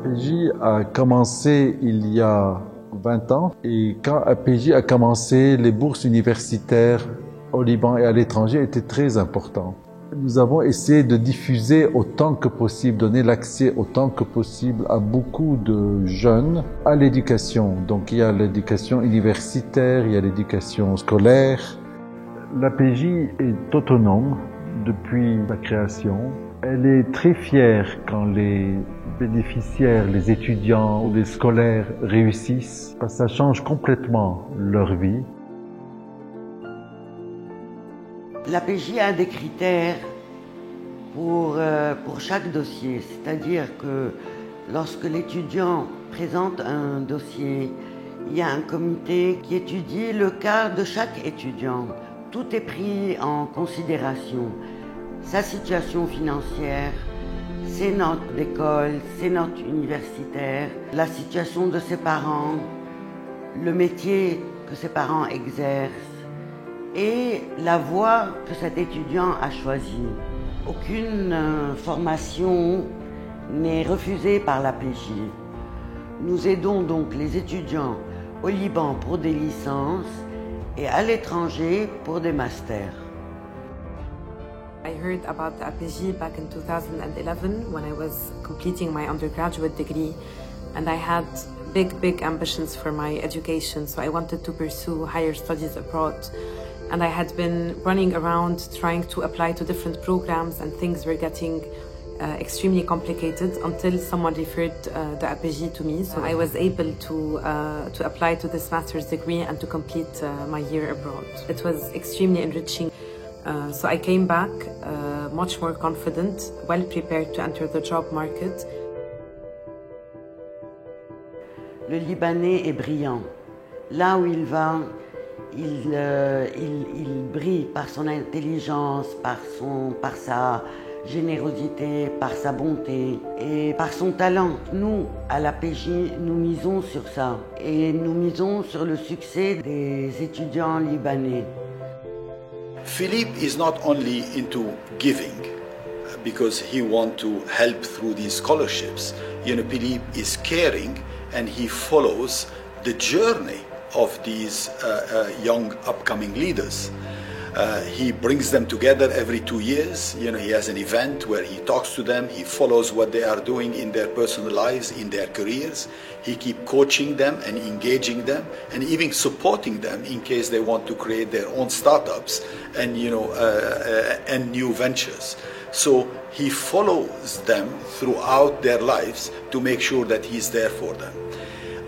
APJ a commencé il y a 20 ans et quand APJ a commencé, les bourses universitaires au Liban et à l'étranger étaient très importantes. Nous avons essayé de diffuser autant que possible, donner l'accès autant que possible à beaucoup de jeunes à l'éducation. Donc il y a l'éducation universitaire, il y a l'éducation scolaire. L'APJ est autonome depuis sa création. Elle est très fière quand les bénéficiaires, les étudiants ou les scolaires réussissent, parce que ça change complètement leur vie. L'APJ a des critères pour chaque dossier, c'est-à-dire que lorsque l'étudiant présente un dossier, il y a un comité qui étudie le cas de chaque étudiant. Tout est pris en considération, sa situation financière, ses notes d'école, ses notes universitaires, la situation de ses parents, le métier que ses parents exercent, et la voie que cet étudiant a choisie. Aucune formation n'est refusée par l'APJ. Nous aidons donc les étudiants au Liban pour des licences et à l'étranger pour des masters. I heard about the APJ back in 2011 when I was completing my undergraduate degree, and I had big ambitions for my education, so I wanted to pursue higher studies abroad. And I had been running around trying to apply to different programs, and things were getting extremely complicated until someone referred the APJ to me. So I was able to apply to this master's degree and to complete my year abroad. It was extremely enriching. So I came back much more confident, well prepared to enter the job market. Le Libanais est brillant. Là où il va, il brille par son intelligence, par sa générosité, par sa bonté et par son talent. Nous, à l'APJ, nous misons sur ça et nous misons sur le succès des étudiants libanais. Philippe is not only into giving because he wants to help through these scholarships. Philippe is caring and he follows the journey of these young upcoming leaders. He brings them together every 2 years. He has an event where he talks to them. He follows what they are doing in their personal lives, in their careers. He keeps coaching them and engaging them and even supporting them in case they want to create their own startups and, and new ventures. So he follows them throughout their lives to make sure that he's there for them.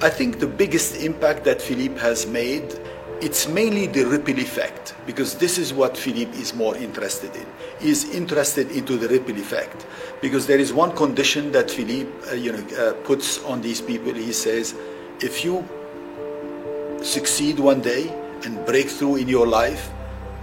I think the biggest impact that Philippe has made, it's mainly the ripple effect, because this is what Philippe is more interested in. He is interested into the ripple effect, because there is one condition that Philippe puts on these people. He says, if you succeed one day and break through in your life,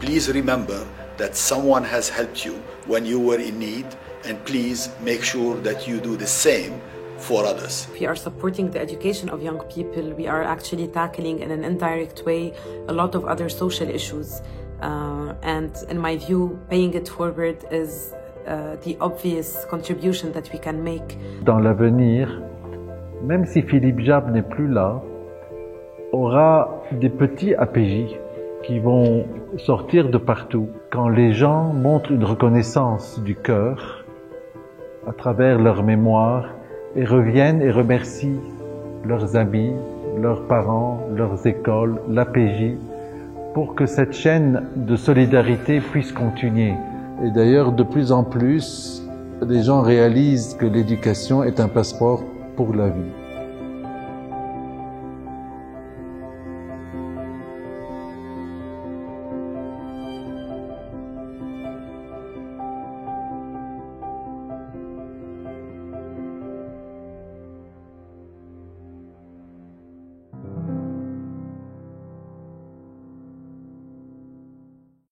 please remember that someone has helped you when you were in need, and please make sure that you do the same for others. We are supporting the education of young people. We are actually tackling in an indirect way a lot of other social issues. And in my view, paying it forward is the obvious contribution that we can make. Dans l'avenir, même si Philippe Jabre n'est plus là, aura des petits APJ qui vont sortir de partout. Quand les gens montrent une reconnaissance du cœur à travers leur mémoire, et reviennent et remercient leurs amis, leurs parents, leurs écoles, l'APJ, pour que cette chaîne de solidarité puisse continuer. Et d'ailleurs, de plus en plus, les gens réalisent que l'éducation est un passeport pour la vie.